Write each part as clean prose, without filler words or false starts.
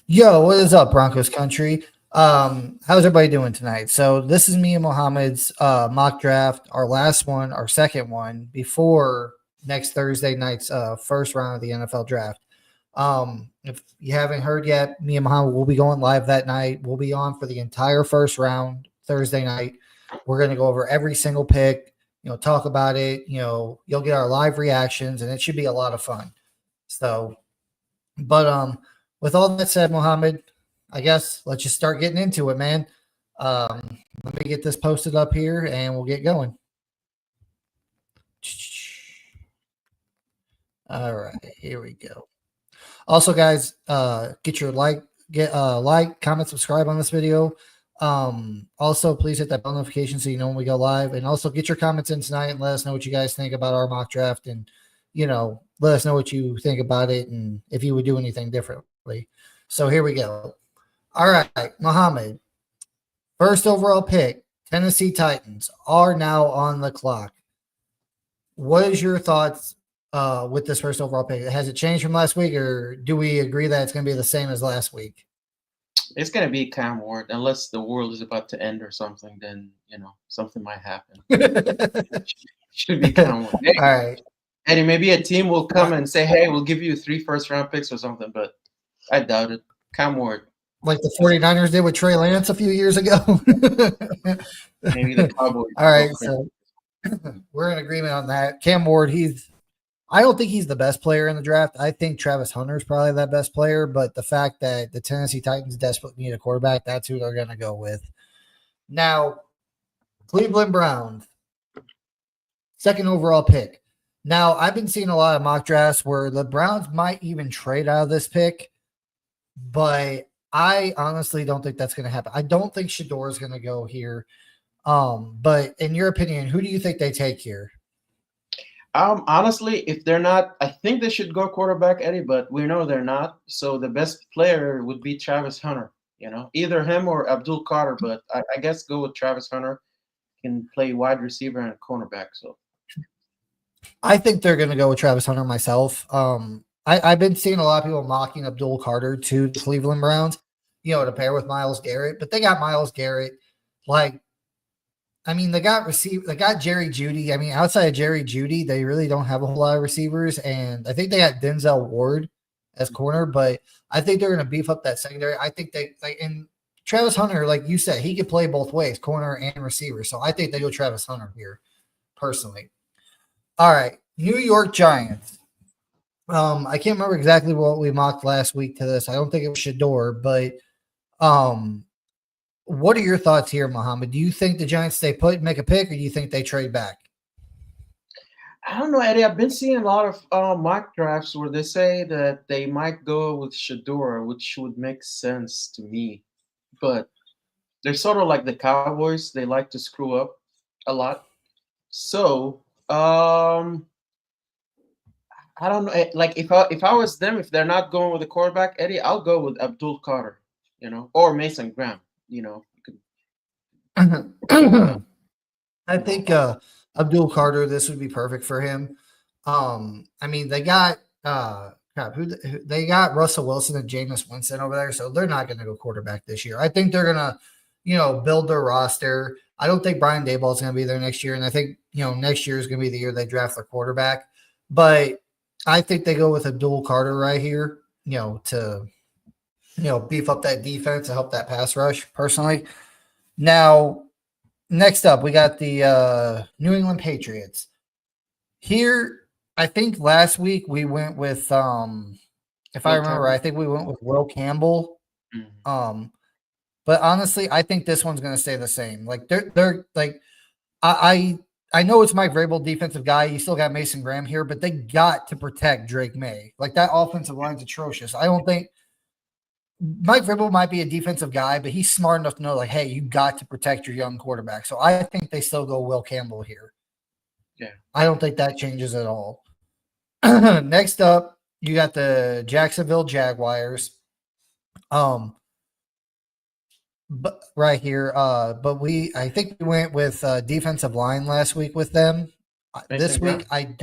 Yo, what is up, Broncos country? How's everybody doing tonight? So this is me and Mohammed's mock draft, our last one, our second one before next Thursday night's first round of the NFL draft. If you haven't heard yet, me and Mohammed will be going live that night. We'll be on for the entire first round Thursday night. We're going to go over every single pick, talk about it. You'll get our live reactions, and it should be a lot of fun. So, but with all that said, Mohammed, I guess let's just start getting into it, man. Let me get this posted up here, and we'll get going. All right, here we go. Also, guys, get your like, comment, subscribe on this video. Also, please hit that bell notification so you know when we go live, and also get your comments in tonight and let us know what you guys think about our mock draft, and let us know what you think about it and if you would do anything differently. So here we go. All right, Mohammed, first overall pick, Tennessee Titans are now on the clock. What is your thoughts with this first overall pick? Has it changed from last week, or do we agree that it's going to be the same as last week? It's gonna be Cam Ward, unless the world is about to end or something. Then something might happen. Should be Cam Ward. All right. And maybe a team will come and say, "Hey, we'll give you 3 first-round picks or something," but I doubt it. Cam Ward. Like the 49ers did with Trey Lance a few years ago. Maybe the Cowboys. All right, so we're in agreement on that. Cam Ward, I don't think he's the best player in the draft. I think Travis Hunter is probably that best player, but the fact that the Tennessee Titans desperately need a quarterback, that's who they're going to go with. Now, Cleveland Browns, second overall pick. Now, I've been seeing a lot of mock drafts where the Browns might even trade out of this pick, but I honestly don't think that's going to happen. I don't think Shedeur is going to go here. But in your opinion, who do you think they take here? Honestly, if they're not, I think they should go quarterback, Eddie, but we know they're not. So the best player would be Travis Hunter, either him or Abdul Carter, but I guess go with Travis Hunter. Can play wide receiver and cornerback. So I think they're going to go with Travis Hunter myself. I've been seeing a lot of people mocking Abdul Carter to the Cleveland Browns, to pair with Myles Garrett, but they got Myles Garrett. They got Jerry Jeudy. Outside of Jerry Jeudy, they really don't have a whole lot of receivers, and I think they got Denzel Ward as corner, but I think they're going to beef up that secondary. I think and Travis Hunter, like you said, he could play both ways, corner and receiver. So I think they go Travis Hunter here, personally. All right, New York Giants. I can't remember exactly what we mocked last week to this. I don't think it was Shedeur, but what are your thoughts here, Mohammed? Do you think the Giants stay put and make a pick, or do you think they trade back? I don't know, Eddie. I've been seeing a lot of mock drafts where they say that they might go with Shedeur, which would make sense to me. But they're sort of like the Cowboys. They like to screw up a lot. So I don't know. Like if I was them, if they're not going with the quarterback, Eddie, I'll go with Abdul Carter, or Mason Graham. I think Abdul Carter, this would be perfect for him. They got they got Russell Wilson and Jameis Winston over there, so they're not going to go quarterback this year. I think they're going to, build their roster. I don't think Brian Daboll is going to be there next year, and I think next year is going to be the year they draft their quarterback. But I think they go with Abdul Carter right here, to beef up that defense and help that pass rush. Personally, now. Next up, we got the New England Patriots. Here, I think last week we went with, if I remember, I think we went with Will Campbell. Mm-hmm. But honestly, I think this one's going to stay the same. Like they're like, I know it's Mike Vrabel, defensive guy. You still got Mason Graham here, but they got to protect Drake May. Like that offensive line's atrocious. I don't think. Mike Vrabel might be a defensive guy, but he's smart enough to know, like, hey, you got to protect your young quarterback. So I think they still go Will Campbell here. Yeah. I don't think that changes at all. Next up, you got the Jacksonville Jaguars. But right here, but I think we went with defensive line last week with them. This week, I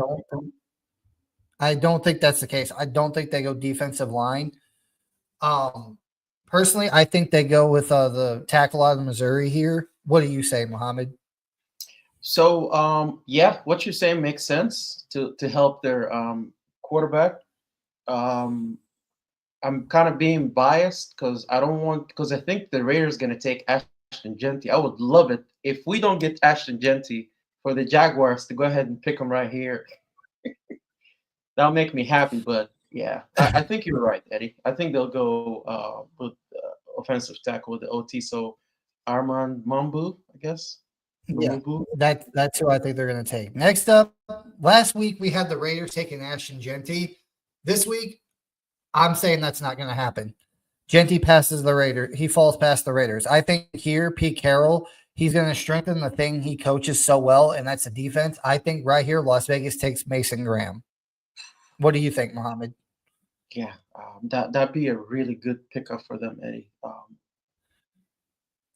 don't think that's the case. I don't think they go defensive line. Personally, I think they go with the tackle out of Missouri here. What do you say, Mohammed? So yeah, what you're saying makes sense to help their quarterback. Um, I'm kind of being biased because I don't want because I think the Raiders going to take Ashton Genty. I would love it if we don't get Ashton Genty for the Jaguars to go ahead and pick him right here. That'll make me happy. But yeah, I think you're right, Eddie. I think they'll go with offensive tackle with the OT. So Armand Mambu, I guess. Yeah, Mamubu. that's who I think they're going to take. Next up, last week we had the Raiders taking Ashton Genty. This week, I'm saying that's not going to happen. Genty passes the Raiders. He falls past the Raiders. I think here, Pete Carroll, he's going to strengthen the thing he coaches so well, and that's the defense. I think right here, Las Vegas takes Mason Graham. What do you think, Mohammed? Yeah, that'd be a really good pickup for them, Eddie.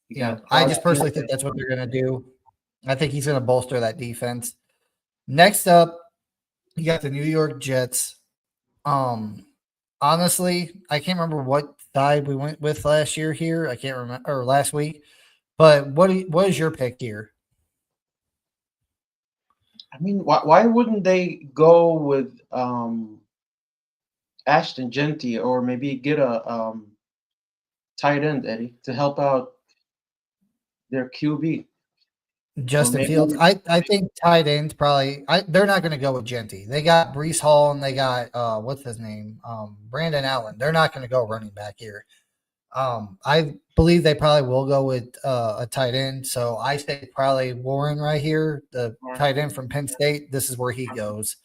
You Yeah, got I Josh just personally think that's what they're going to do. I think he's going to bolster that defense. Next up, you got the New York Jets. Honestly, I can't remember what side we went with last year here. I can't remember or last week. But what is your pick here? I mean, why wouldn't they go with Ashton Genty or maybe get a tight end, Eddie, to help out their QB? Or Justin maybe Fields. I think tight ends probably they're not going to go with Genty. They got Brees Hall and they got what's his name? Brandon Allen. They're not going to go running back here. I believe they probably will go with a tight end. So I think probably Warren right here, the tight end from Penn State. This is where he goes.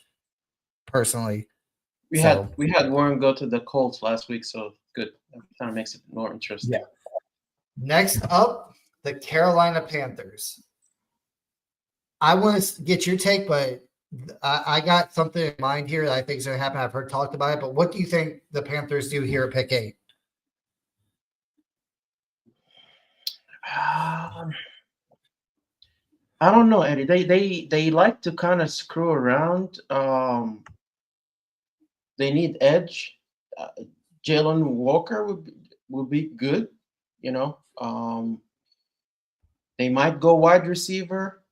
Personally, we had Warren go to the Colts last week, so good. That kind of makes it more interesting. Yeah. Next up, the Carolina Panthers. I want to get your take, but I got something in mind here that I think is going to happen. I've heard talked about it, but what do you think the Panthers do here at pick 8? I don't know, Eddie. They like to kind of screw around. They need edge. Jalen Walker would be good. You know, they might go wide receiver.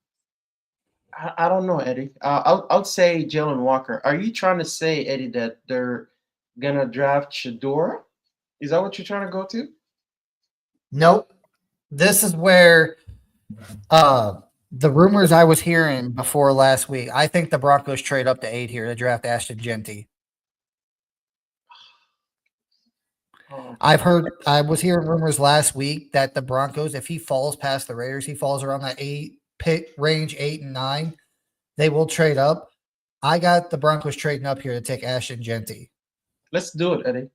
I don't know, Eddie. I'll say Jalen Walker. Are you trying to say, Eddie, that they're gonna draft Shador? Is that what you're trying to go to? Nope. This is where the rumors I was hearing before last week. I think the Broncos trade up to 8 here to draft Ashton Genty. I was hearing rumors last week that the Broncos, if he falls past the Raiders, he falls around that 8 pick range, 8 and 9, they will trade up. I got the Broncos trading up here to take Ashton Genty. Let's do it, Eddie.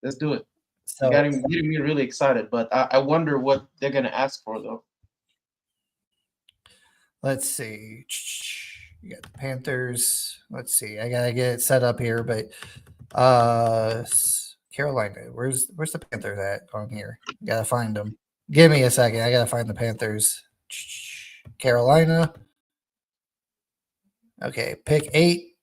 Let's do it. So you getting me really excited, but I wonder what they're gonna ask for though. Let's see. You got the Panthers. Let's see. I gotta get it set up here, but Carolina. Where's the Panthers at on here? Gotta find them. Give me a second. I gotta find the Panthers. Carolina. Okay, pick 8.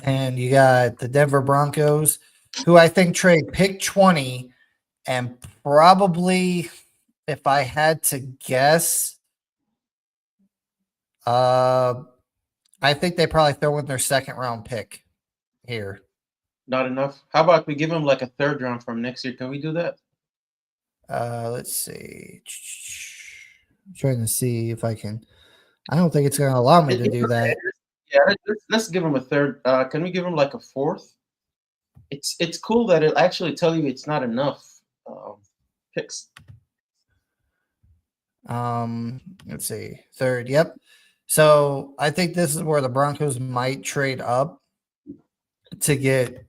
And you got the Denver Broncos, who I think trade pick 20. And probably, if I had to guess, I think they probably throw in their second round pick here. Not enough. How about we give them like a third round from next year? Can we do that? Let's see. I'm trying to see if I can. I don't think it's going to allow me to do that. Yeah, let's give them a third. Can we give them like a fourth? It's cool that it'll actually tell you it's not enough picks. Let's see. Third. Yep. So I think this is where the Broncos might trade up to get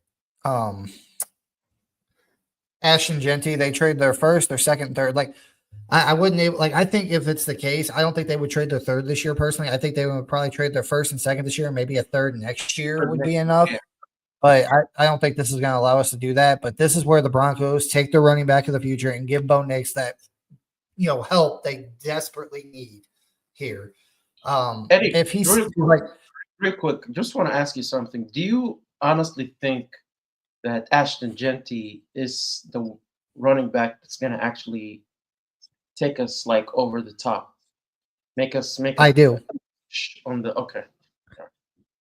Ashton Genty. They trade their first, their second, third. Like I wouldn't I think if it's the case, I don't think they would trade their third this year personally. I think they would probably trade their first and second this year, maybe a third next year would be enough. Yeah. But I don't think this is going to allow us to do that. But this is where the Broncos take their running back of the future and give Bo Nix that help they desperately need here. Eddie, if he's real quick, just want to ask you something. Do you honestly think that Ashton Genty is the running back that's gonna actually take us like over the top, make us I do. on the okay.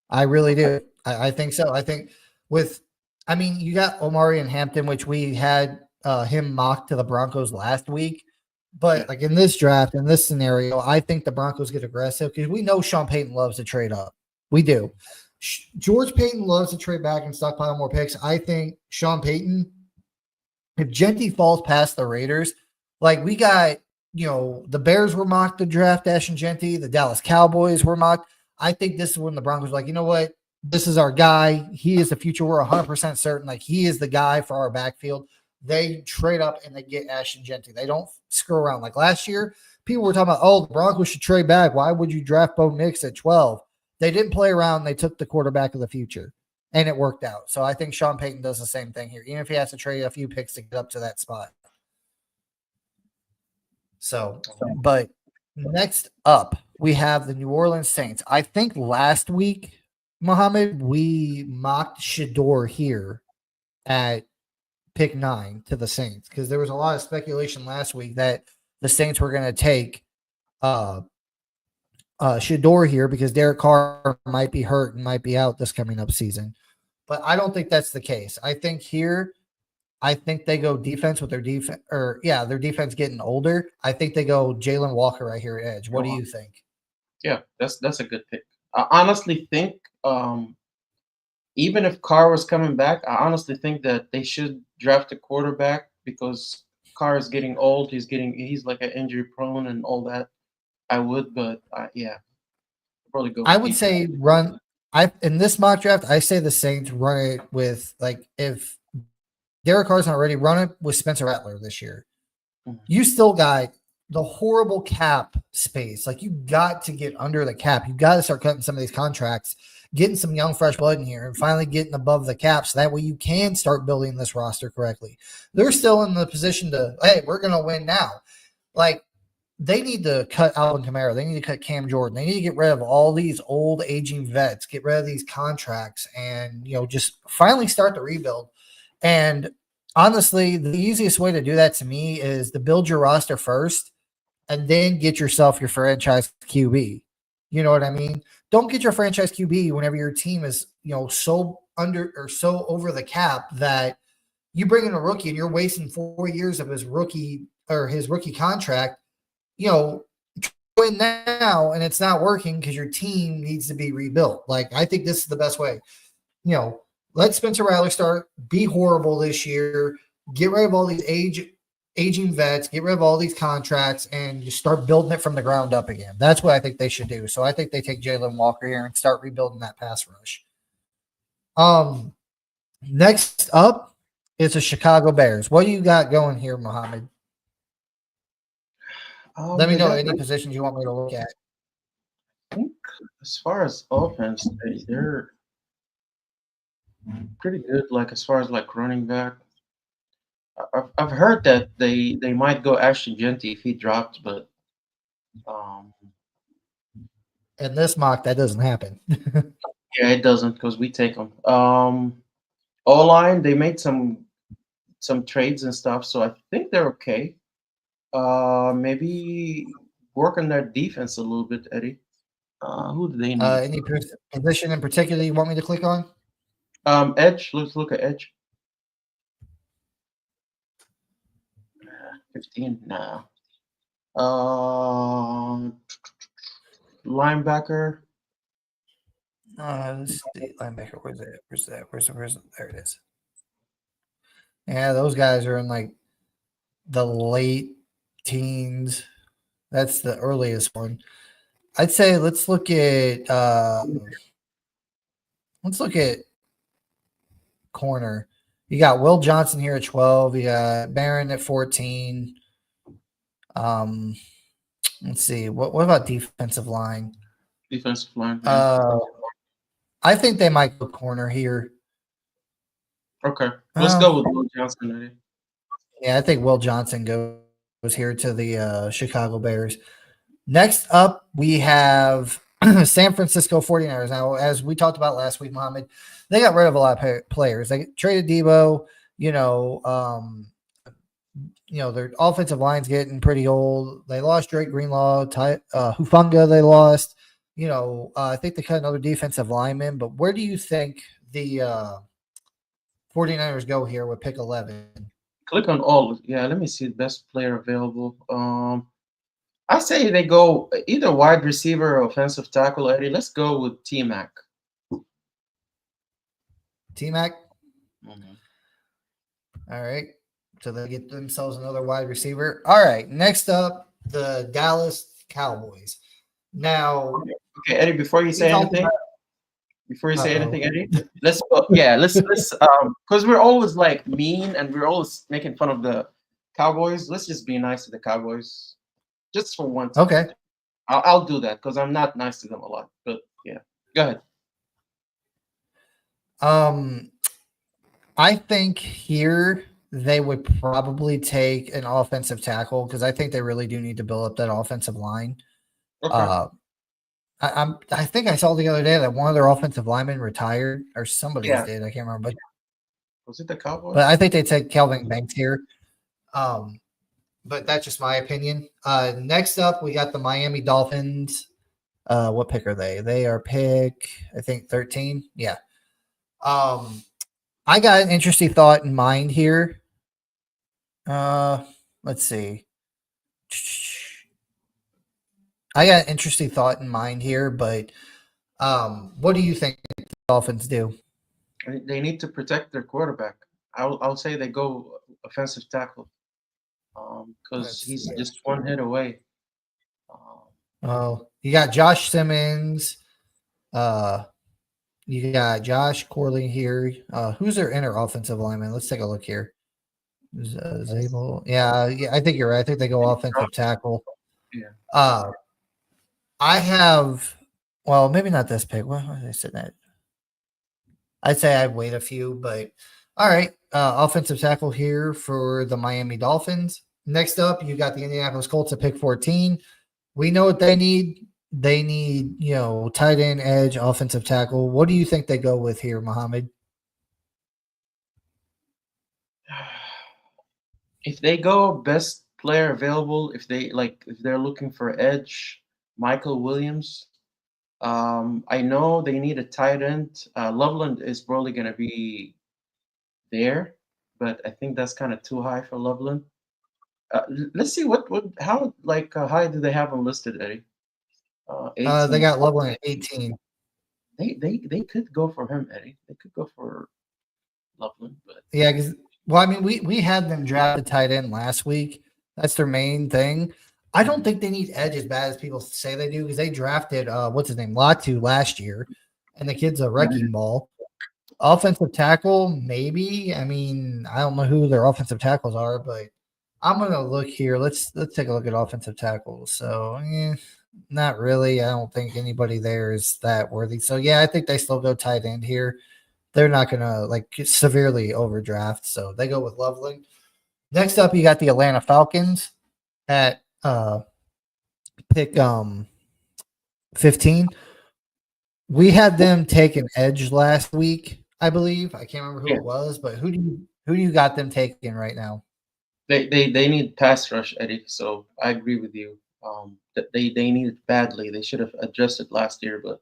I really do. I think so. I think with, I mean, you got Omari and Hampton, which we had him mocked to the Broncos last week. Yeah. But like in this draft, in this scenario, I think the Broncos get aggressive because we know Sean Payton loves to trade up. We do. George Payton loves to trade back and stockpile more picks. I think Sean Payton, if Genty falls past the Raiders, like we got, the Bears were mocked to draft Ashton Genty, the Dallas Cowboys were mocked. I think this is when the Broncos are like, you know what? This is our guy. He is the future. We're 100% certain. Like he is the guy for our backfield. They trade up and they get Ashton Genty. They don't screw around. Like last year, people were talking about, oh, the Broncos should trade back. Why would you draft Bo Nix at 12? They didn't play around. They took the quarterback of the future, and it worked out. So I think Sean Payton does the same thing here, even if he has to trade a few picks to get up to that spot. So, but next up, we have the New Orleans Saints. I think last week, Mohammed, we mocked Shador here at pick 9 to the Saints because there was a lot of speculation last week that the Saints were going to take Shador here because Derek Carr might be hurt and might be out this coming up season. But I don't think that's the case. I think they go defense with their defense, their defense getting older. I think they go Jalen Walker right here at edge. What do you think? Yeah, that's a good pick. I honestly think even if Carr was coming back, I honestly think that they should draft a quarterback because Carr is getting old. He's like an injury prone and all that. I would, but probably go. I would say run. In this mock draft, I say the Saints run it with like if Derek Carr's not ready, run it with Spencer Rattler this year. Mhm. You still got the horrible cap space. Like you got to get under the cap. You got to start cutting some of these contracts, getting some young, fresh blood in here, and finally getting above the cap so that way you can start building this roster correctly. They're still in the position to, hey, we're going to win now. Like they need to cut Alvin Kamara. They need to cut Cam Jordan. They need to get rid of all these old aging vets, get rid of these contracts, and just finally start the rebuild. And honestly, the easiest way to do that to me is to build your roster first and then get yourself your franchise QB. You know what I mean? Don't get your franchise QB whenever your team is, so under or so over the cap that you bring in a rookie and you're wasting 4 years of his rookie contract, win now and it's not working because your team needs to be rebuilt. Like, I think this is the best way. Let Spencer Rattler start, be horrible this year, get rid of all these aging vets, get rid of all these contracts, and just start building it from the ground up again. That's what I think they should do. So I think they take Jalen Walker here and start rebuilding that pass rush. Next up is the Chicago Bears. What do you got going here, Mohammed? Let me know any positions you want me to look at. I think as far as offense, they're pretty good. Like as far as like running back, I've heard that they might go Ashton Genty if he drops, but in this mock that doesn't happen. yeah, it doesn't because we take them. O-line, they made some trades and stuff, so I think they're okay. Maybe work on their defense a little bit, Eddie. Who do they need? Any position in particular you want me to click on? Edge. Let's look at edge. 15 now. Linebacker. Let's see. Linebacker. Where's that? Where's there it is. Yeah, those guys are in like the late teens. That's the earliest one. I'd say let's look at corner. You got Will Johnson here at 12. You got Barron at 14. Let's see. What about defensive line? Defensive line. I think they might go corner here. Okay. Let's go with Will Johnson, Eddie. Yeah, I think Will Johnson goes here to the Chicago Bears. Next up, we have San Francisco 49ers. Now, as we talked about last week, Mohammed, they got rid of a lot of players. They traded Debo, their offensive line's getting pretty old. They lost Drake Greenlaw, Hufunga. They lost. I think they cut another defensive lineman. But where do you think the 49ers go here with pick 11? Click on all. Yeah, let me see the best player available. I say they go either wide receiver or offensive tackle. Eddie, let's go with T Mac. T-Mac? Mhm. All right. So they get themselves another wide receiver. All right. Next up, the Dallas Cowboys. Now, Okay, Eddie. Before you say anything, Uh-oh. Eddie, let's because we're always like mean and we're always making fun of the Cowboys. Let's just be nice to the Cowboys, just for one time. Okay. I'll do that because I'm not nice to them a lot. But yeah, go ahead. I think here they would probably take an offensive tackle because I think they really do need to build up that offensive line. Okay. I think I saw the other day that one of their offensive linemen retired, or somebody's Yeah. did. I can't remember, Was it the Cowboys? but I think they take Kelvin Banks here. But that's just my opinion. Next up, we got the Miami Dolphins. What pick are they? They are pick, I think 13. Yeah. I got an interesting thought in mind here. Let's see. I got an interesting thought in mind here, but what do you think the Dolphins do? They need to protect their quarterback. I'll say they go offensive tackle, because he's just one hit away. Oh, you got Josh Simmons. You got Josh Corley here. Who's their inner offensive lineman? Let's take a look here. Zabel. Yeah, I think you're right. I think they go offensive tackle. Yeah. I have, well, maybe not this pick. What was I saying that? I'd say I'd wait a few, but all right. Offensive tackle here for the Miami Dolphins. Next up, you got the Indianapolis Colts at pick 14. We know what they need. They need, tight end, edge, offensive tackle. What do you think they go with here, Mohammed? If they go best player available, if they're looking for edge, Michael Williams. I know they need a tight end. Loveland is probably going to be there, but I think that's kind of too high for Loveland. Let's see how high do they have him listed, Eddie? 18. They got Loveland at 18. They could go for him, Eddie. They could go for Loveland, but yeah, because we had them draft a tight end last week. That's their main thing. I don't think they need edge as bad as people say they do because they drafted what's his name, Latu last year, and the kid's a wrecking ball. Offensive tackle, maybe. I mean, I don't know who their offensive tackles are, but I'm gonna look here. Let's take a look at offensive tackles. So, not really. I don't think anybody there is that worthy. So, yeah, I think they still go tight end here. They're not gonna severely overdraft, so they go with Loveland. Next up, you got the Atlanta Falcons at pick 15. We had them take an edge last week, I believe. I can't remember who it was, but who do you got them taking right now? They need pass rush, Eddie. So I agree with you. That they need it badly. They should have addressed it last year, but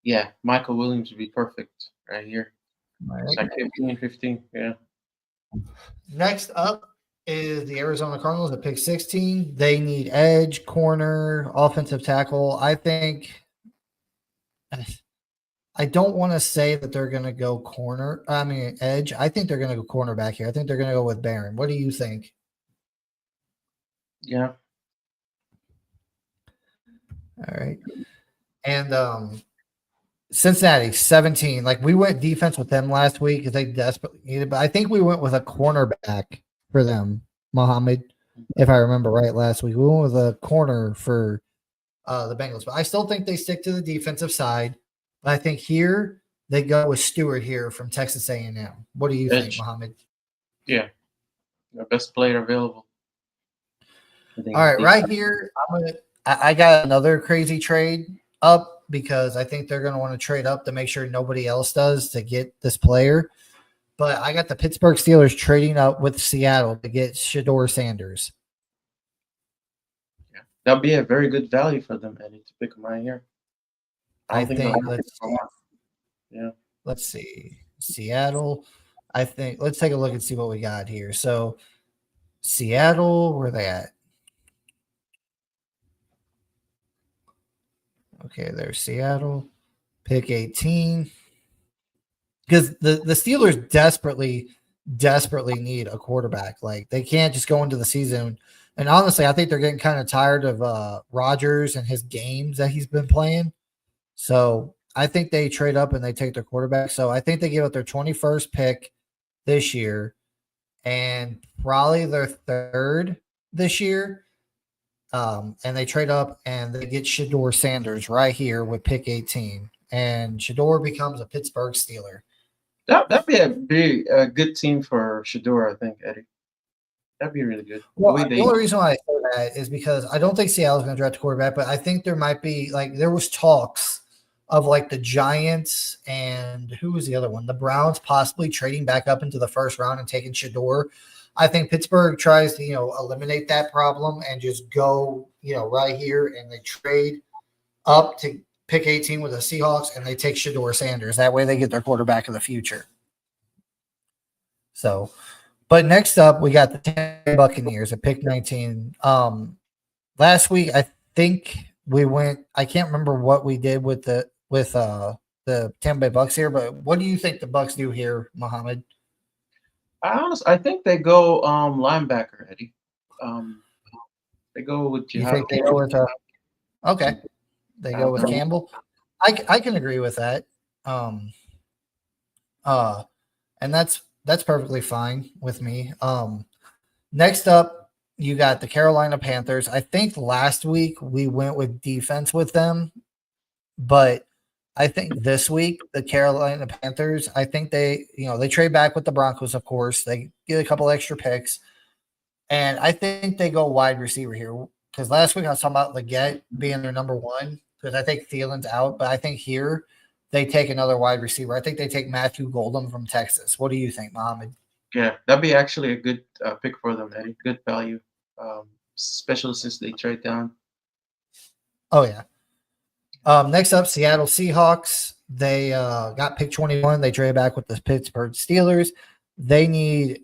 yeah, Michael Williams would be perfect right here. Right. It's like 15. Yeah. Next up is the Arizona Cardinals at pick 16. They need edge, corner, offensive tackle. I think I don't want to say that they're going to go edge. I think they're going to go cornerback here. I think they're going to go with Barron. What do you think? Yeah. All right. And Cincinnati, 17. We went defense with them last week because they desperately needed, but I think we went with a cornerback for them, Mohammed, if I remember right last week. We went with a corner for the Bengals, but I still think they stick to the defensive side. But I think here they go with Stewart here from Texas A&M. What do you think, Mohammed? Yeah, the best player available. All right, right here, I got another crazy trade up because I think they're going to want to trade up to make sure nobody else does to get this player. but I got the Pittsburgh Steelers trading up with Seattle to get Shador Sanders. Yeah, that'll be a very good value for them, Eddie, to pick him right here. I I don't think they'll think have to go off. Yeah. let's see. Seattle. I think let's take a look and see what we got here. So Seattle, where they at? Okay, there's Seattle. Pick 18. Because the Steelers desperately need a quarterback. Like they can't just go into the season. And honestly, I think they're getting kind of tired of Rodgers and his games that he's been playing. So I think they trade up and they take their quarterback. So I think they give up their 21st pick this year and probably their third this year. And they trade up and they get Shador Sanders right here with pick 18. And Shador becomes a Pittsburgh Steeler. That'd be a good team for Shador, I think, Eddie. That'd be really good. Well, the only reason why I say that is because I don't think Seattle's going to draft a quarterback, but I think there might be like there was talks of like the Giants and who was the other one? The Browns possibly trading back up into the first round and taking Shador. I think Pittsburgh tries to, eliminate that problem and just go, right here and they trade up to pick 18 with the Seahawks and they take Shador Sanders. That way they get their quarterback of the future. So, but next up we got the Tampa Bay Buccaneers at pick 19. Last week I think we went. I can't remember what we did with the Tampa Bay Bucks here, but what do you think the Bucks do here, Mohammed? I think they go linebacker, Eddie. They go with You think they go with okay. They go with Campbell. I can agree with that. And that's perfectly fine with me. Next up, you got the Carolina Panthers. I think last week we went with defense with them, but I think this week the Carolina Panthers, I think they trade back with the Broncos, of course. They get a couple extra picks. And I think they go wide receiver here. Because last week I was talking about Leggett being their number one because I think Thielen's out. But I think here they take another wide receiver. I think they take Matthew Golden from Texas. What do you think, Mohammed? Yeah, that'd be actually a good pick for them, Eddie. Good value, especially since they trade down. Oh, yeah. Next up, Seattle Seahawks. They got pick 21. They trade back with the Pittsburgh Steelers. They need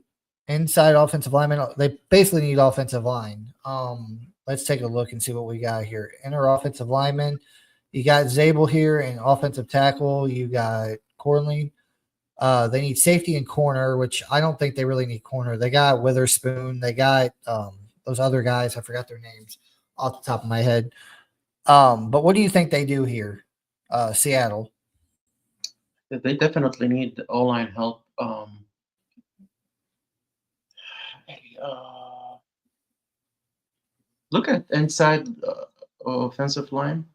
inside offensive linemen. They basically need offensive line. Let's take a look and see what we got here. Inner offensive lineman. You got Zabel here in offensive tackle. You got Corley. They need safety and corner, which I don't think they really need corner. They got Witherspoon. They got those other guys. I forgot their names off the top of my head. But what do you think they do here, Seattle? They definitely need O-line help. Look at inside offensive line.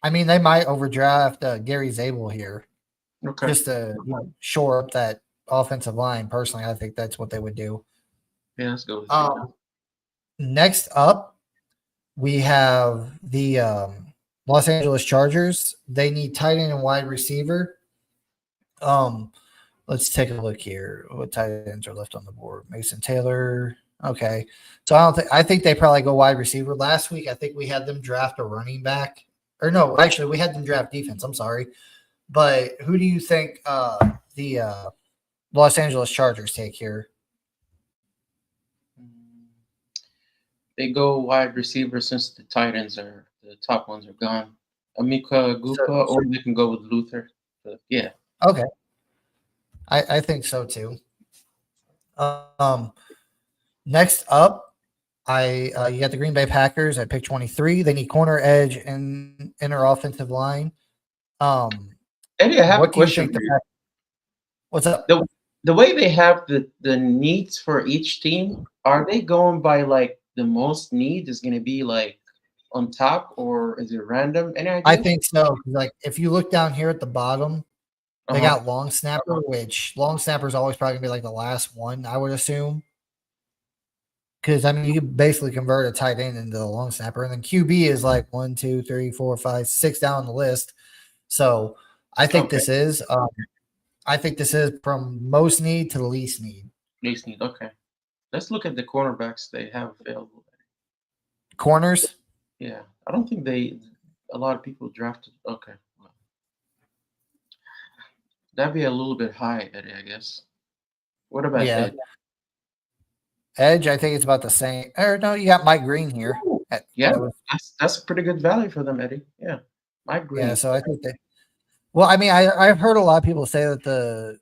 I mean, they might overdraft Gary Zabel here Okay. just to shore up that offensive line. Personally, I think that's what they would do. Yeah, let's go. Next up, we have the Los Angeles Chargers. They need tight end and wide receiver. Let's take a look here. What tight ends are left on the board? Mason Taylor. Okay. So I think they probably go wide receiver. Last week, I think we had them draft a running back. Or no, actually, we had them draft defense. I'm sorry. But who do you think the Los Angeles Chargers take here? They go wide receiver since the tight ends the top ones are gone. Emeka Egbuka, or they can go with Luther. But yeah. Okay. I think so too. Next up, you got the Green Bay Packers at pick 23. They need corner, edge, and inner offensive line. Eddie, I have a question for you. What's up? The way they have the needs for each team, are they going by like the most need is going to be like on top, or is it random? Any idea? I think so. Like if you look down here at the bottom, they got long snapper, which long snapper is always probably gonna be like the last one, I would assume. Because I mean, you can basically convert a tight end into a long snapper, and then QB is like 1, 2, 3, 4, 5, 6 down the list. So I think Okay, this is. I think this is from most need to the least need. least need. Okay, let's look at the cornerbacks they have available. Corners. Yeah, I don't think they. A lot of people drafted. Okay, well, that'd be a little bit high, Eddie. I guess. What about Yeah. Ed? Edge, I think it's about the same. Or no, you got Mike Green here. Yeah, That was- that's a pretty good value for them, Eddie. Yeah, Mike yeah, Green. so I think they. Well, I mean, I've heard a lot of people say that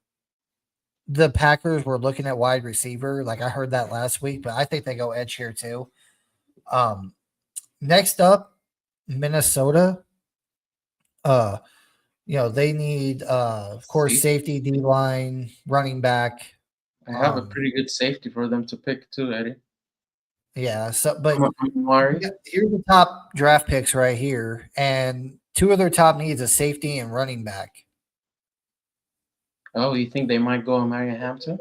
the Packers were looking at wide receiver. Like I heard that last week, but I think they go edge here too. Um, next up, Minnesota. Uh, they need of course Safety. safety, D line, running back. I have a pretty good safety for them to pick too, Eddie. Yeah, so but Amari. here's the top draft picks right here, and two of their top needs is safety and running back. Oh, you think they might go Amari Hampton?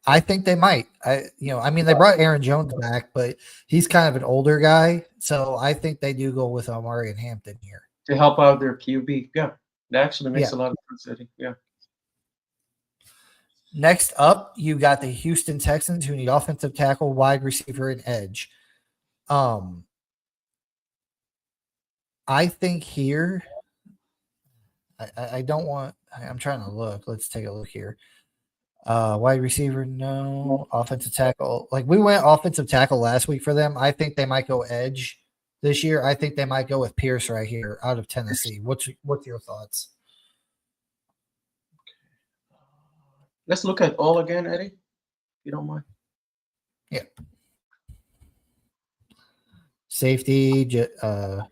I think they might. I mean, they brought Aaron Jones back, but he's kind of an older guy, so I think they do go with Amari and Hampton here To help out their QB. Yeah, that actually makes Yeah. a lot of sense, Eddie. Yeah. Next up, you got the Houston Texans who need offensive tackle, wide receiver, and edge. I think here, I don't want. I'm trying to look. Let's take a look here. Wide receiver, no. Offensive tackle, like we went offensive tackle last week for them. I think they might go edge this year. I think they might go with Pierce right here out of Tennessee. What's your thoughts? Let's look at all again, Eddie. If you don't mind. Safety,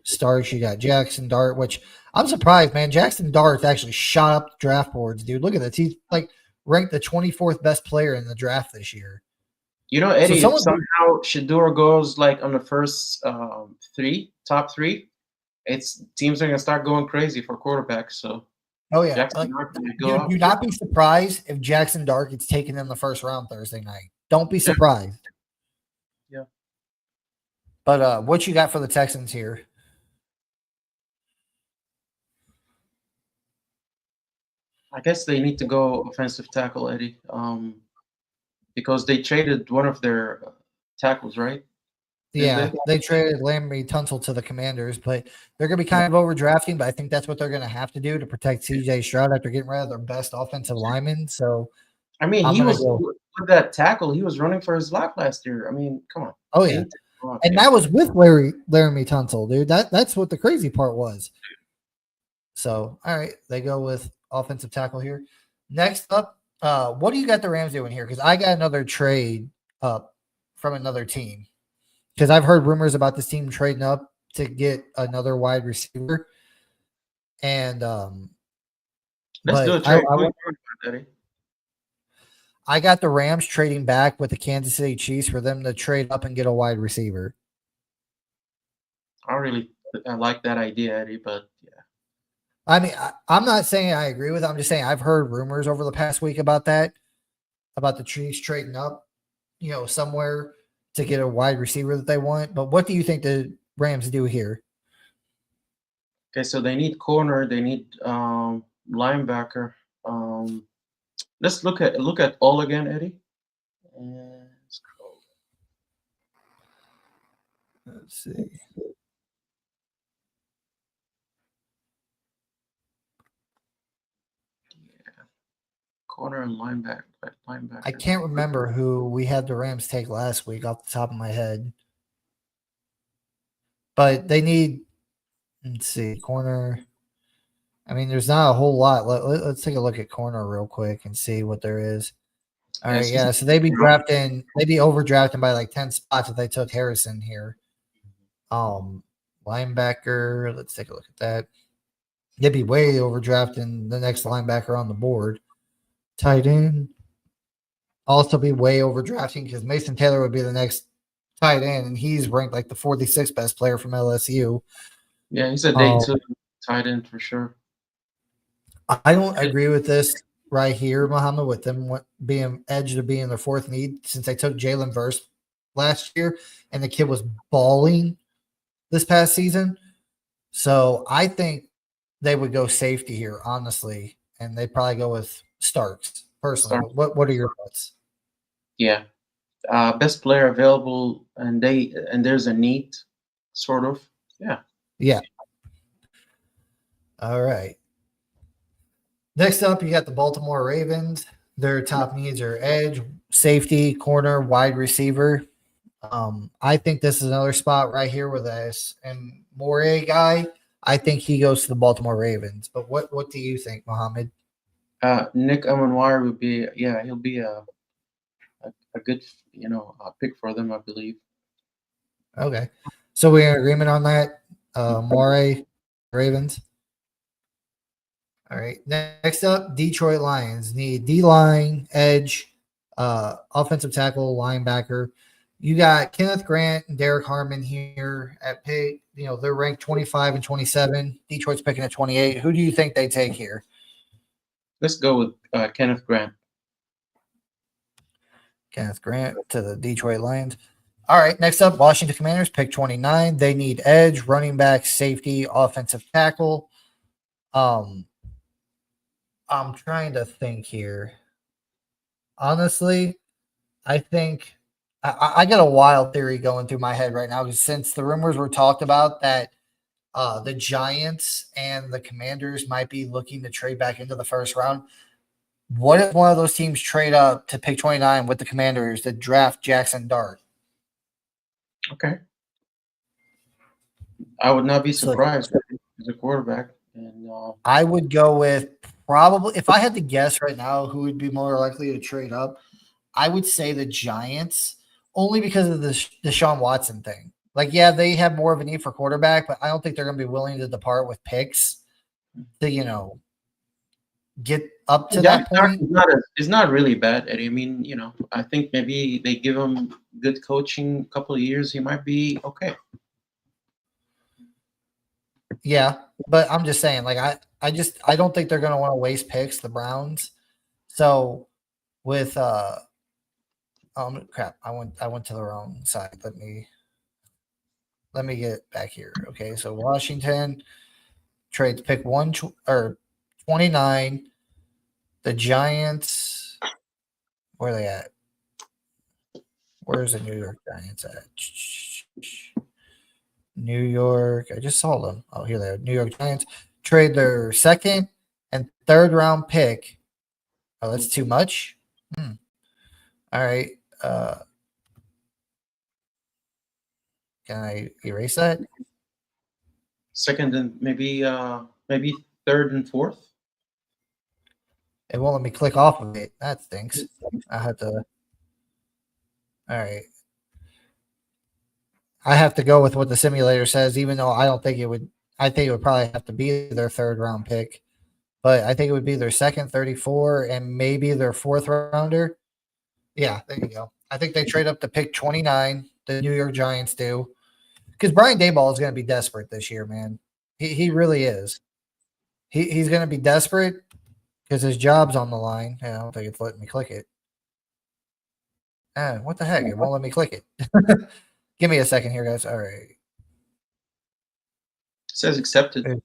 starts. You got Jackson Dart, which I'm surprised, man. Jackson Dart actually shot up the draft boards, dude. Look at this. He's like ranked the 24th best player in the draft this year. You know, Eddie, So if somehow Shador goes like on the first top three, it's teams are gonna start going crazy for quarterbacks. So Oh yeah, Jackson Dart might go dude, up. do not be surprised if Jackson Dart gets taken in the first round Thursday night. Don't be surprised. Yeah. But what you got for the Texans here? I guess they need to go offensive tackle, Eddie, because they traded one of their tackles, right? Yeah, they traded Laremy Tunsil to the Commanders, but they're going to be kind of overdrafting. But I think that's what they're going to have to do to protect C.J. Stroud after getting rid of their best offensive lineman. So, I mean, he was with that tackle. He was running for his life last year. I mean, come on. Oh yeah, and that was with Laremy Tunsil, dude. That's what the crazy part was. So, all right, they go with offensive tackle here. Next up, what do you got the Rams doing here? Because I got another trade up from another team. Because I've heard rumors about this team trading up to get another wide receiver. And let's do a trade. I got the Rams trading back with the Kansas City Chiefs for them to trade up and get a wide receiver. I like that idea, Eddie, but yeah. I mean, I'm not saying I agree with it. I'm just saying I've heard rumors over the past week about that, about the Chiefs trading up, somewhere to get a wide receiver that they want. But what do you think the Rams do here? Okay, so they need corner, they need linebacker. Let's look at all again, Eddie. And scroll. Let's see. Yeah. Corner and linebacker. I can't remember who we had the Rams take last week off the top of my head. But they need, let's see, corner. I mean, there's not a whole lot. Let's take a look at corner real quick and see what there is. All right, yeah. So they'd be overdrafting by like 10 spots if they took Harrison here. Linebacker, let's take a look at that. They'd be way overdrafting the next linebacker on the board. Tight end. Also be way overdrafting because Mason Taylor would be the next tight end, and he's ranked like the 46th best player from LSU. Yeah, he's a day two tight end for sure. I don't agree with this right here, Muhammad, with them being edge to being their fourth need since they took Jalen Verse last year, and the kid was balling this past season. So I think they would go safety here, honestly, and they'd probably go with Starks personally. Start. But what are your thoughts? Yeah, best player available, and there's a need, sort of. Yeah. Yeah. All right. Next up, you got the Baltimore Ravens. Their top needs are edge, safety, corner, wide receiver. I think this is another spot right here with this and Moray guy. I think he goes to the Baltimore Ravens. But what do you think, Mohammed? Nick Amanwar would be, yeah, he'll be a good, pick for them, I believe. Okay. So we're in agreement on that. Moray, Ravens. All right. Next up, Detroit Lions need D line, edge, offensive tackle, linebacker. You got Kenneth Grant and Derek Harmon here at pick. You know, they're ranked 25 and 27. Detroit's picking at 28. Who do you think they take here? Let's go with Kenneth Grant. Kenneth Grant to the Detroit Lions. All right. Next up, Washington Commanders, pick 29. They need edge, running back, safety, offensive tackle. I'm trying to think here. Honestly, I think I got a wild theory going through my head right now because since the rumors were talked about that the Giants and the Commanders might be looking to trade back into the first round. What if one of those teams trade up to pick 29 with the Commanders to draft Jackson Dart? Okay. I would not be So surprised as a quarterback. And I would go with probably, if I had to guess right now who would be more likely to trade up, I would say the Giants only because of the Deshaun Watson thing. Like, yeah, they have more of a need for quarterback, but I don't think they're going to be willing to depart with picks to, get up to that point. It's not really bad, Eddie. I mean, I think maybe they give him good coaching, a couple of years, he might be okay. Yeah, but I'm just saying, like, I don't think they're going to want to waste picks, the Browns. So with crap, I went to the wrong side. Let me get back here. Okay, so Washington trades pick 29. The Giants, where are they at? Where's the New York Giants at? New York. I just saw them. Oh, here they are. New York Giants trade their second and third round pick. Oh, that's too much. All right. Can I erase that? Second and maybe third and fourth. It won't let me click off of it. That stinks. I have to. All right. I have to go with what the simulator says, even though I don't think it would. I think it would probably have to be their third round pick, but I think it would be their second, 34, and maybe their fourth rounder. Yeah, there you go. I think they trade up to pick 29. The New York Giants do, because Brian Daboll is going to be desperate this year, man. He really is. He's going to be desperate because his job's on the line. I don't think it's letting me click it. What the heck? It won't let me click it. Give me a second here, guys. All right. It says accepted.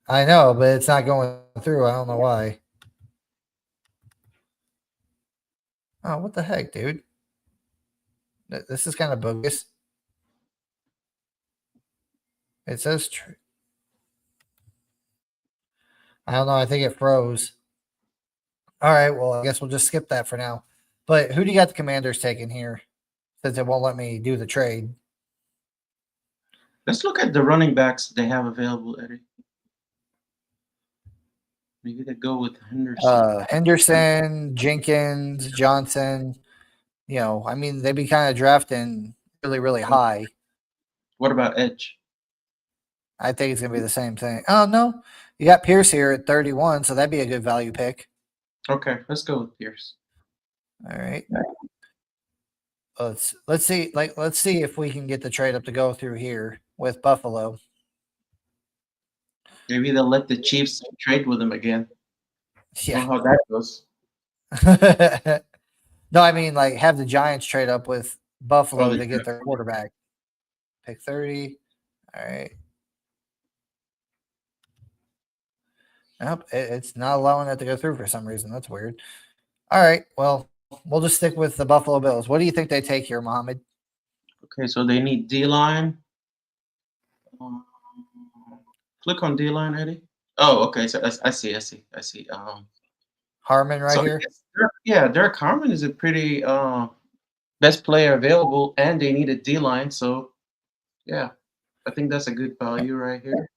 I know, but it's not going through. I don't know why. Oh, what the heck, dude? This is kind of bogus. It says I don't know. I think it froze. All right. Well, I guess we'll just skip that for now. But who do you got the Commanders taking here? Since it won't let me do the trade. Let's look at the running backs they have available, Eddie. Maybe they go with Henderson. Henderson, Jenkins, Johnson. I mean, they'd be kind of drafting really, really high. What about edge? I think it's going to be the same thing. Oh, no. You got Pierce here at 31, so that'd be a good value pick. Okay, let's go with Pierce. All right. Let's see. Let's see if we can get the trade up to go through here with Buffalo. Maybe they'll let the Chiefs trade with them again. Yeah. How that goes. No, I mean, like, have the Giants trade up with Buffalo to get their quarterback. Pick 30. All right. Nope, it's not allowing it to go through for some reason. That's weird. All right, well, we'll just stick with the Buffalo Bills. What do you think they take here, Mohammed? Okay, so they need D line. Um, click on D line, Eddie. Oh, okay. So I see. I see. I see. Harmon right So here. yes, yeah, Derek Carmen is a pretty best player available, and they need a D line. So yeah, I think that's a good value right here.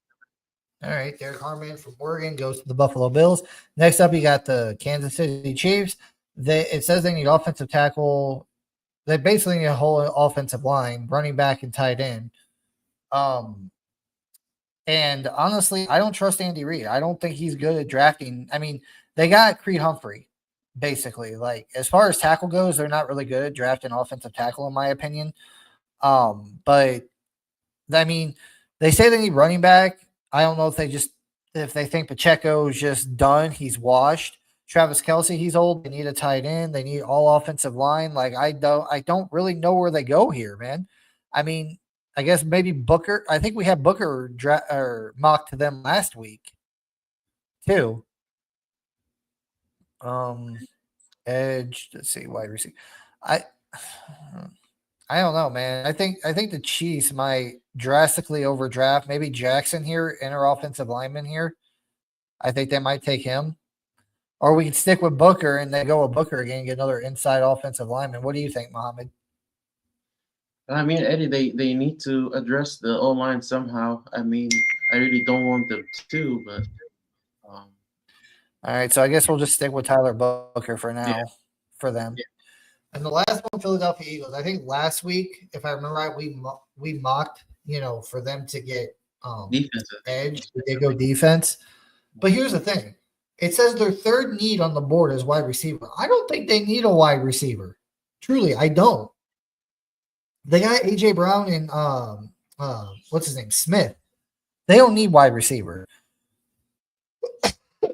All right, Derek Harmon from Oregon goes to the Buffalo Bills. Next up, you got the Kansas City Chiefs. It says they need offensive tackle. They basically need a whole offensive line, running back and tight end. And honestly, I don't trust Andy Reid. I don't think he's good at drafting. I mean, they got Creed Humphrey, basically. Like as far as tackle goes, they're not really good at drafting offensive tackle, in my opinion. But I mean, they say they need running back. I don't know if they think Pacheco is just done, he's washed. Travis Kelsey, he's old. They need a tight end. They need all offensive line. Like I don't really know where they go here, man. I mean, I guess maybe Booker. I think we had Booker or mocked to them last week too. Um, edge. Let's see, wide receiver. I I don't know, man. I think the Chiefs might drastically overdraft. Maybe Jackson here, inner offensive lineman here. I think they might take him. Or we could stick with Booker and then go with Booker again and get another inside offensive lineman. What do you think, Mohammed? I mean, Eddie, they need to address the O line somehow. I mean, I really don't want them to, but um, All right, so I guess we'll just stick with Tyler Booker for yeah, now for them. yeah, And the last one, Philadelphia Eagles. I think last week, if I remember right, we mocked, for them to get defensive. edge. They go defense. But here's the thing. It says their third need on the board is wide receiver. I don't think they need a wide receiver. Truly, I don't. They got AJ Brown and what's his name? Smith. They don't need wide receiver.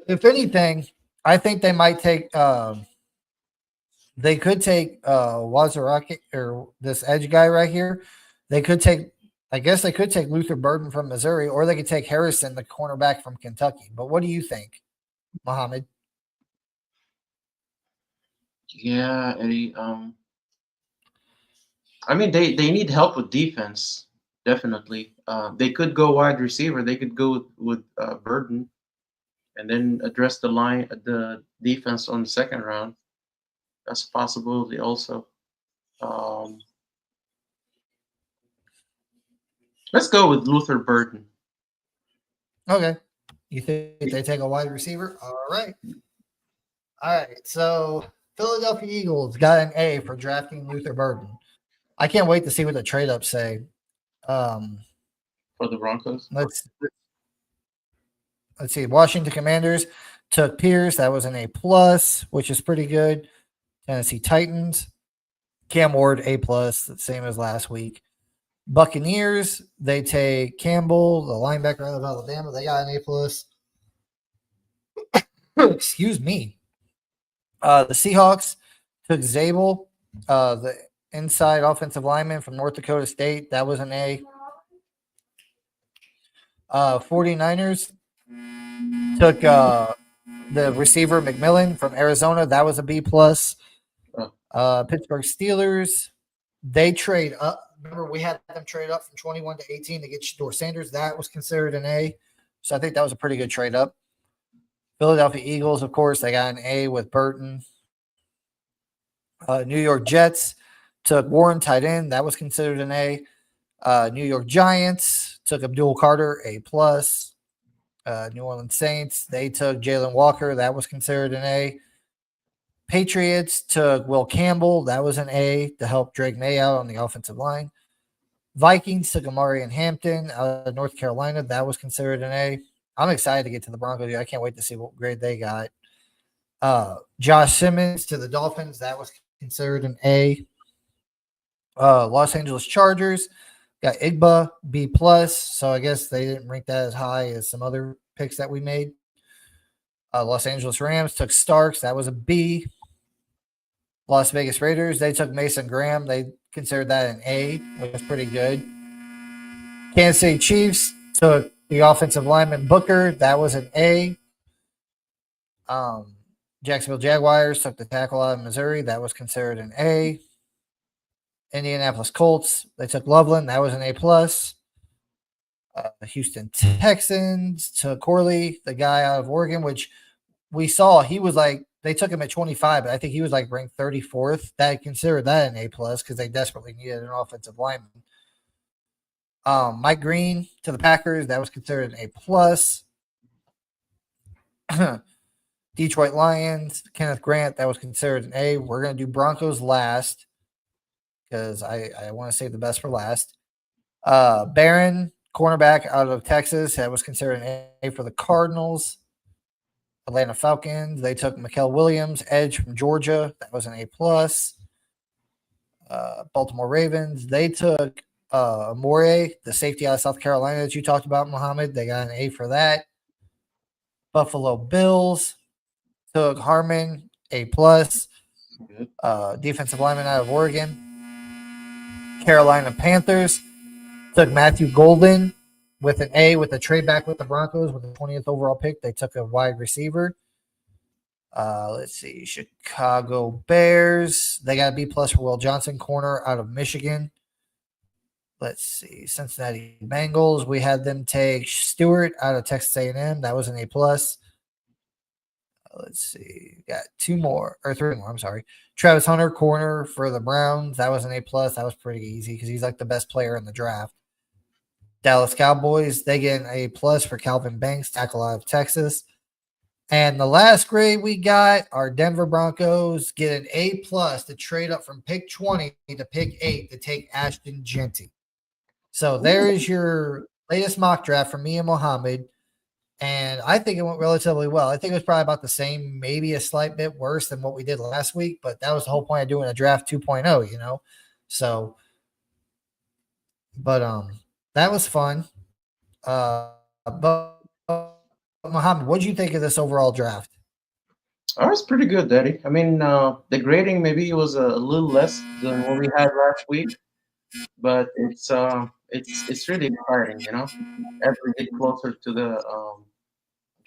If anything, I think they might take they could take Wazaraki or this edge guy right here. They could take I guess they could take Luther Burden from Missouri, or they could take Harrison, the cornerback from Kentucky. But what do you think, Mohammed? Yeah, Eddie. I mean, they need help with defense, definitely. They could go wide receiver. They could go with Burden, and then address the defense on the second round. That's a possibility also. Um, let's go with Luther Burden. Okay. You think they take a wide receiver? All right. All right. So Philadelphia Eagles got an A for drafting Luther Burden. I can't wait to see what the trade ups say. Um, For the Broncos. let's see. Washington Commanders took Pierce. That was an A plus, which is pretty good. Tennessee Titans, Cam Ward A plus, the same as last week. Buccaneers, they take Campbell, the linebacker out of Alabama. They got an A plus. Excuse me. The Seahawks took Zabel, the inside offensive lineman from North Dakota State. That was an A. 49ers took the receiver McMillan from Arizona. That was a B plus. Pittsburgh Steelers, they trade up. Remember, we had them trade up from 21 to 18 to get Shedeur Sanders. That was considered an A. So I think that was a pretty good trade up. Philadelphia Eagles, of course, they got an A with Burton. New York Jets took Warren tight end. That was considered an A. New York Giants took Abdul Carter, A plus. New Orleans Saints, they took Jalen Walker. That was considered an A. Patriots took Will Campbell. That was an A to help Drake May out on the offensive line. Vikings took Amari and Hampton out of North Carolina. That was considered an A. I'm excited to get to the Broncos. I can't wait to see what grade they got. Josh Simmons to the Dolphins. That was considered an A. Los Angeles Chargers got Igba B plus. So I guess they didn't rank that as high as some other picks that we made. Los Angeles Rams took Starks. That was a B. Las Vegas Raiders, they took Mason Graham. They considered that an A, which was pretty good. Kansas City Chiefs took the offensive lineman Booker. That was an A. Jacksonville Jaguars took the tackle out of Missouri. That was considered an A. Indianapolis Colts, they took Loveland. That was an A+. Houston Texans took Corley, the guy out of Oregon, which we saw he was like, they took him at 25, but I think he was like ranked 34th. That considered that an A+ because they desperately needed an offensive lineman. Mike Green to the Packers, that was considered an A+. Detroit Lions, Kenneth Grant, that was considered an A. We're going to do Broncos last because I want to save the best for last. Barron, cornerback out of Texas, that was considered an A for the Cardinals. Atlanta Falcons, they took Mikael Williams, edge from Georgia. That was an A+. Baltimore Ravens, they took Amore, the safety out of South Carolina that you talked about, Muhammad. They got an A for that. Buffalo Bills took Harmon, A+. Defensive lineman out of Oregon. Carolina Panthers took Matthew Golden with an A with a trade back with the Broncos with the 20th overall pick. They took a wide receiver. Let's see. Chicago Bears. They got a B+ for Will Johnson, corner out of Michigan. Let's see. Cincinnati Bengals. We had them take Stewart out of Texas A&M. That was an A+. Let's see. Got three more. I'm sorry. Travis Hunter, corner for the Browns. That was an A+. That was pretty easy because he's like the best player in the draft. Dallas Cowboys, they get an A+ for Calvin Banks, tackle out of Texas. And the last grade we got, our Denver Broncos get an A+ to trade up from pick 20 to pick 8 to take Ashton Jeanty. So there is your latest mock draft from me and Mohammed. And I think it went relatively well. I think it was probably about the same, maybe a slight bit worse than what we did last week, but that was the whole point of doing a draft 2.0, you know? So, but that was fun. But Mohammed, what did you think of this overall draft? Oh, it's pretty good, Daddy. I mean, the grading maybe was a little less than what we had last week, but it's really exciting, you know. As we get closer to the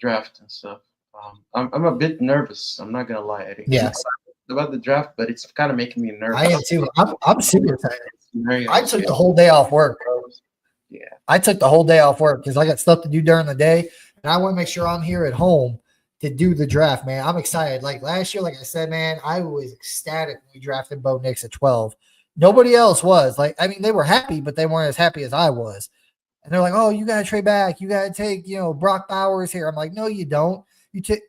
draft and stuff, I'm a bit nervous. I'm not gonna lie, Eddie. I'm Yeah, excited about the draft, but it's kind of making me nervous. I am too. I'm super excited. Very I took the whole day off work, bro. Yeah. I took the whole day off work because I got stuff to do during the day, and I want to make sure I'm here at home to do the draft, man. I'm excited. Like last year, like I said, man, I was ecstatic when we drafted Bo Nix at 12. Nobody else was. Like, I mean, they were happy, but they weren't as happy as I was. And they're like, "Oh, you got to trade back. You got to take, Brock Bowers here." I'm like, "No, you don't. You take,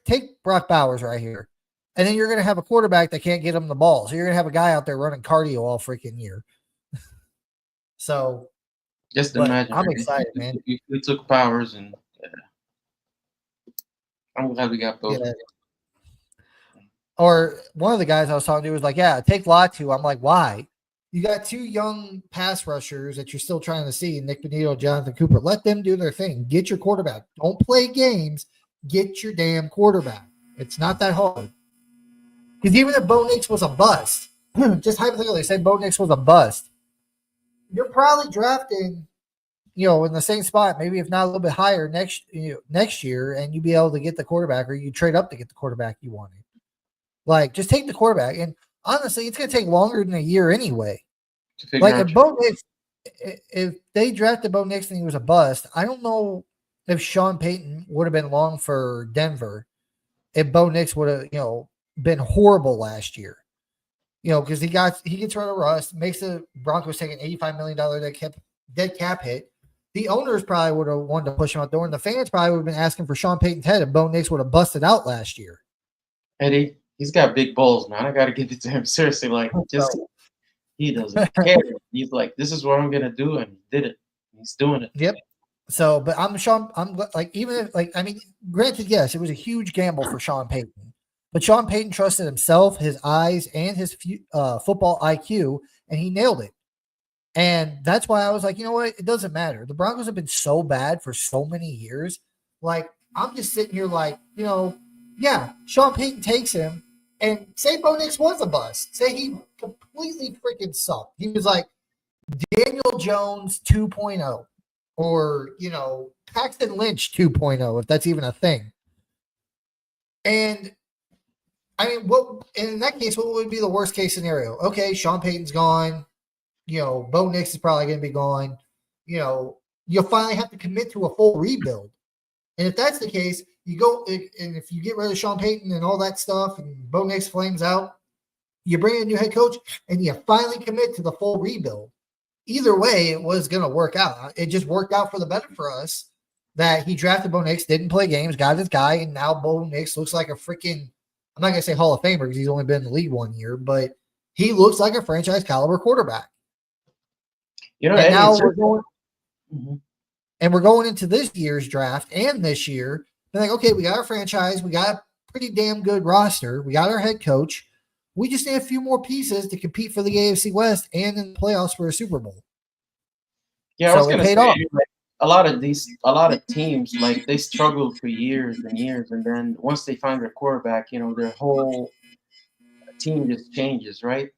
take Brock Bowers right here, and then you're going to have a quarterback that can't get him the ball. So you're going to have a guy out there running cardio all freaking year." So, Just imagine. I'm excited, man. We took Powers, and I'm glad we got both. Yeah. Or one of the guys I was talking to was like, "Yeah, take Latu." I'm like, "Why? You got two young pass rushers that you're still trying to see, Nick Benito, Jonathan Cooper. Let them do their thing. Get your quarterback. Don't play games. Get your damn quarterback. It's not that hard." Because even if Bo Nix was a bust, just hypothetically, say Bo Nix was a bust, you're probably drafting, in the same spot, maybe if not a little bit higher next year, and you'd be able to get the quarterback, or you trade up to get the quarterback you wanted. Like, just take the quarterback. And honestly, it's going to take longer than a year anyway. Like, if Bo Nix, if they drafted Bo Nix and he was a bust, I don't know if Sean Payton would have been long for Denver if Bo Nix would have, been horrible last year. Because he gets rid of Rust, makes the Broncos take an $85 million dead cap hit. The owners probably would have wanted to push him out the door, and the fans probably would have been asking for Sean Payton's head if Bo Nix would have busted out last year. Eddie, he's got big balls, man. I got to give it to him. Seriously, like, he doesn't care. He's like, this is what I'm gonna do, and he did it. He's doing it. Yep. So, but I'm like, even if, like, I mean, granted, yes, it was a huge gamble for Sean Payton, but Sean Payton trusted himself, his eyes, and his football IQ, and he nailed it. And that's why I was like, you know what? It doesn't matter. The Broncos have been so bad for so many years. Like, I'm just sitting here like, yeah, Sean Payton takes him, and say Bo Nix was a bust. Say he completely freaking sucked. He was like Daniel Jones 2.0, or, Paxton Lynch 2.0, if that's even a thing. And I mean, what in that case, what would be the worst case scenario? Okay, Sean Payton's gone. Bo Nix is probably going to be gone. You'll finally have to commit to a full rebuild. And if that's the case, you go and if you get rid of Sean Payton and all that stuff, and Bo Nix flames out, you bring in a new head coach, and you finally commit to the full rebuild. Either way, it was going to work out. It just worked out for the better for us that he drafted Bo Nix, didn't play games, got his guy, and now Bo Nix looks like a freaking, I'm not going to say Hall of Famer because he's only been in the league 1 year, but he looks like a franchise caliber quarterback. And Eddie, now we're going into this year's draft and this year. They're like, okay, we got our franchise. We got a pretty damn good roster. We got our head coach. We just need a few more pieces to compete for the AFC West and in the playoffs for a Super Bowl. Yeah, I was going to say, like, a lot of teams, like, they struggled for years and years, and then once they find their quarterback, their whole team just changes, right?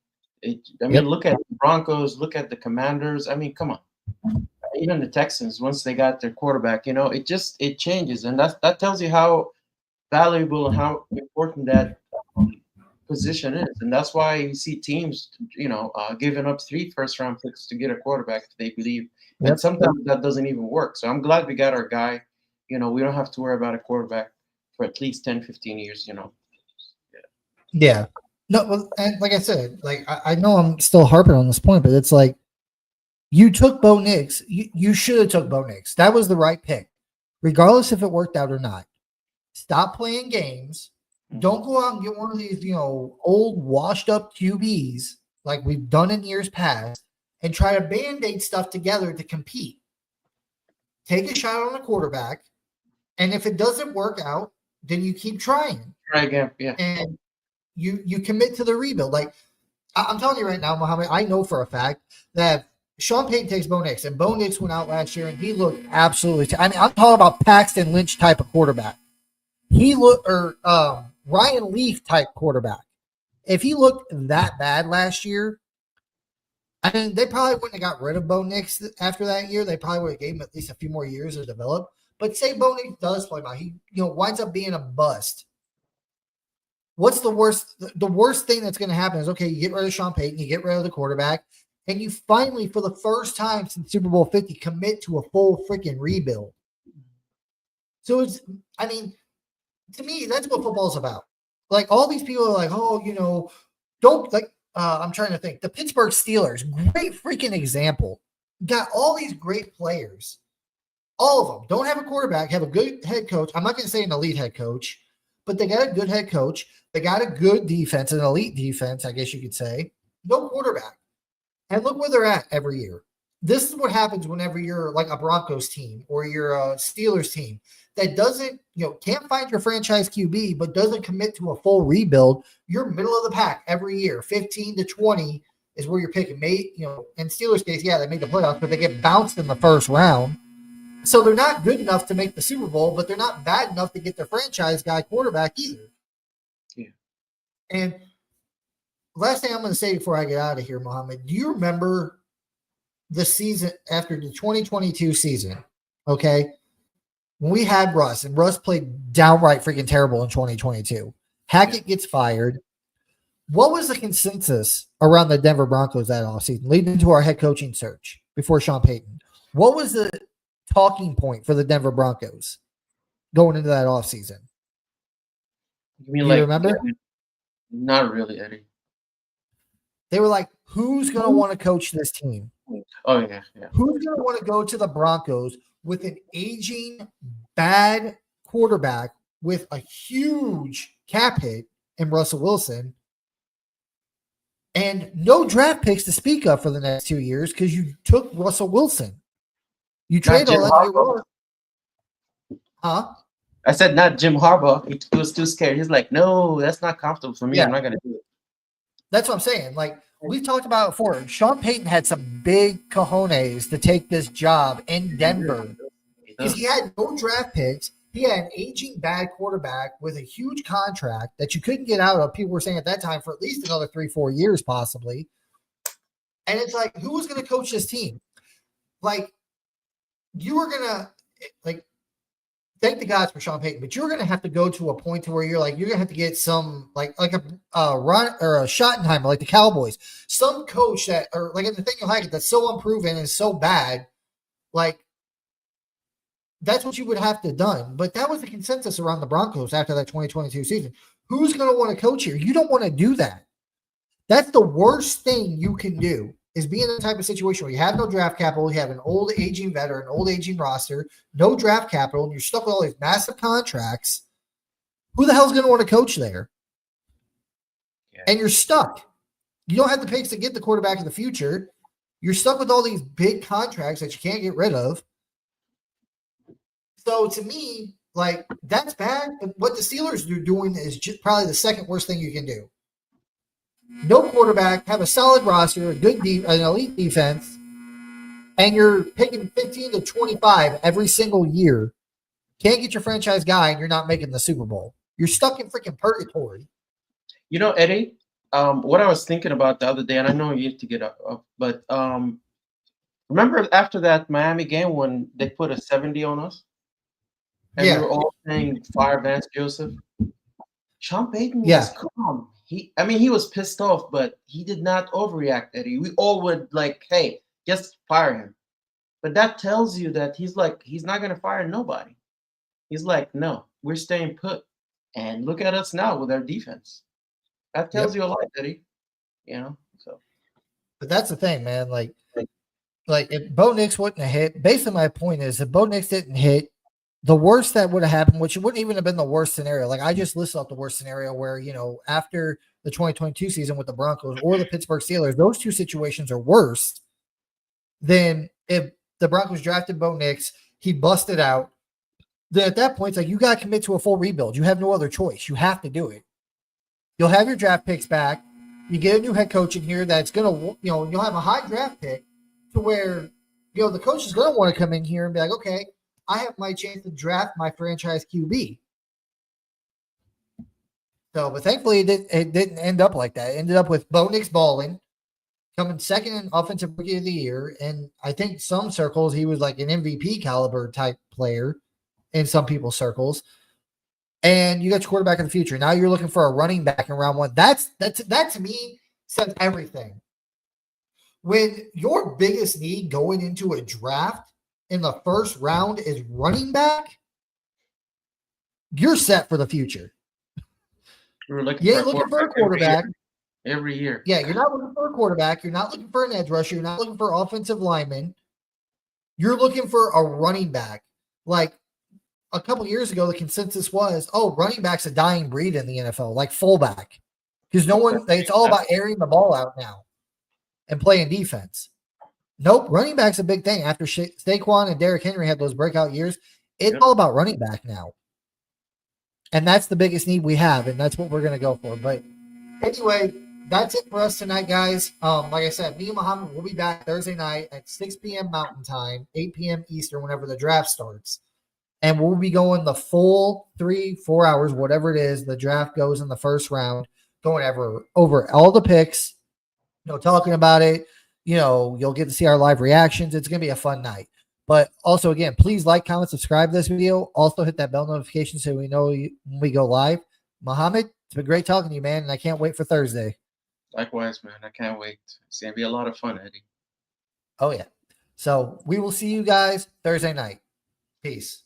Look at the Broncos, look at the Commanders. I mean, come on. Even the Texans, once they got their quarterback, it changes, and that tells you how valuable and how important that position is, and that's why you see teams, giving up 3 first-round picks to get a quarterback if they believe, and sometimes that doesn't even work. So I'm glad we got our guy. We don't have to worry about a quarterback for at least 10, 15 years. Yeah. No, and like I said, like I know I'm still harping on this point, but it's like you took Bo Nix. You should have took Bo Nix. That was the right pick, regardless if it worked out or not. Stop playing games. Don't go out and get one of these, old washed up QBs like we've done in years past and try to band-aid stuff together to compete. Take a shot on a quarterback, and if it doesn't work out, then you keep trying. Try again, yeah. And you commit to the rebuild. Like, I'm telling you right now, Mohammed, I know for a fact that Sean Payton takes Bo Nix, and Bo Nix went out last year, and he looked absolutely I'm talking about Paxton Lynch type of quarterback. He looked, or Ryan Leaf type quarterback. If he looked that bad last year, I mean, they probably wouldn't have got rid of Bo Nix after that year. They probably would have gave him at least a few more years to develop. But say Bo Nix does play by, he winds up being a bust. What's the worst? The worst thing that's going to happen is, okay, you get rid of Sean Payton, you get rid of the quarterback, and you finally, for the first time since Super Bowl 50, commit to a full freaking rebuild. So to me, that's what football's about. Like, all these people are like, oh, don't, like, I'm trying to think. The Pittsburgh Steelers, great freaking example. Got all these great players. All of them. Don't have a quarterback, have a good head coach. I'm not going to say an elite head coach, but they got a good head coach. They got a good defense, an elite defense, I guess you could say. No quarterback. And look where they're at every year. This is what happens whenever you're like a Broncos team or you're a Steelers team that doesn't, can't find your franchise QB, but doesn't commit to a full rebuild. You're middle of the pack every year. 15 to 20 is where you're picking. In Steelers case, yeah, they make the playoffs, but they get bounced in the first round. So they're not good enough to make the Super Bowl, but they're not bad enough to get their franchise guy quarterback either. Yeah. And last thing I'm going to say before I get out of here, Mohammed, do you remember the season after the 2022 season? Okay. When we had Russ, and Russ played downright freaking terrible in 2022. Hackett gets fired. What was the consensus around the Denver Broncos that offseason, leading into our head coaching search before Sean Payton? What was the talking point for the Denver Broncos going into that offseason? You mean, you remember? Not really, Eddie. They were like, who's going to want to coach this team? Oh, yeah. Who's going to want to go to the Broncos with an aging, bad quarterback with a huge cap hit in Russell Wilson and no draft picks to speak of for the next 2 years because you took Russell Wilson? You trade all that. Huh? I said not Jim Harbaugh. He was too scared. He's like, no, that's not comfortable for me. Yeah. I'm not going to do it. That's what I'm saying. Like, we've talked about it before. Sean Payton had some big cojones to take this job in Denver because he had no draft picks. He had an aging bad quarterback with a huge contract that you couldn't get out of. People were saying at that time for at least another 3-4 years, possibly. And it's like, who was going to coach this team? Like, you were going to, like, thank the gods for Sean Payton, but you're going to have to go to a point to where you're going to have to get some like a Ron or a Schottenheimer, like the Cowboys, some coach that, or like Nathaniel Hackett that's so unproven and so bad, like that's what you would have to have done. But that was the consensus around the Broncos after that 2022 season. Who's going to want to coach here? You don't want to do that. That's the worst thing you can do, is be in the type of situation where you have no draft capital, you have an old aging veteran, old aging roster, no draft capital, and you're stuck with all these massive contracts. Who the hell's going to want to coach there? Yeah. And you're stuck. You don't have the picks to get the quarterback in the future. You're stuck with all these big contracts that you can't get rid of. So to me, like, that's bad. But what the Steelers are doing is just probably the second worst thing you can do. No quarterback, have a solid roster, a good an elite defense, and you're picking 15 to 25 every single year. Can't get your franchise guy, and you're not making the Super Bowl. You're stuck in freaking purgatory. You know, Eddie, what I was thinking about the other day, and I know you have to get up, but remember after that Miami game when they put a 70 on us? And we were all saying fire Vance Joseph. Sean Payton was calm. He was pissed off, but he did not overreact, Eddie. We all would like, hey, just fire him. But that tells you that he's not going to fire nobody. He's like, no, we're staying put. And look at us now with our defense. That tells you a lot, Eddie. You know, so. But that's the thing, man. Like if Bo Nix wouldn't have hit, basically my point is if Bo Nix didn't hit, the worst that would have happened, which wouldn't even have been the worst scenario. Like I just listed out the worst scenario where, after the 2022 season with the Broncos or the Pittsburgh Steelers, those two situations are worse than if the Broncos drafted Bo Nix, he busted out. Then at that point, it's like you got to commit to a full rebuild. You have no other choice. You have to do it. You'll have your draft picks back. You get a new head coach in here that's going to, you'll have a high draft pick to where, the coach is going to want to come in here and be like, okay, I have my chance to draft my franchise QB. So, but thankfully it didn't end up like that. It ended up with Bo Nix balling, coming second in offensive rookie of the year. And I think some circles, he was like an MVP caliber type player in some people's circles. And you got your quarterback in the future. Now you're looking for a running back in round one. That to me says everything. When your biggest need going into a draft in the first round is running back, you're set for the future. You ain't looking for a quarterback every year. Yeah, you're not looking for a quarterback. You're not looking for an edge rusher. You're not looking for offensive linemen. You're looking for a running back. Like a couple of years ago, the consensus was, running back's a dying breed in the NFL, like fullback. Because it's all about airing the ball out now and playing defense. Nope, running back's a big thing. After Saquon and Derrick Henry had those breakout years, it's all about running back now. And that's the biggest need we have, and that's what we're going to go for. But anyway, that's it for us tonight, guys. Like I said, me and Muhammad will be back Thursday night at 6 p.m. Mountain Time, 8 p.m. Eastern, whenever the draft starts. And we'll be going the full 3-4 hours, whatever it is. The draft goes in the first round, going over all the picks, talking about it. You'll get to see our live reactions. It's going to be a fun night. But also, again, please like, comment, subscribe to this video. Also, hit that bell notification so we know when we go live. Muhammad, it's been great talking to you, man, and I can't wait for Thursday. Likewise, man. I can't wait. It's going to be a lot of fun, Eddie. Oh, yeah. So we will see you guys Thursday night. Peace.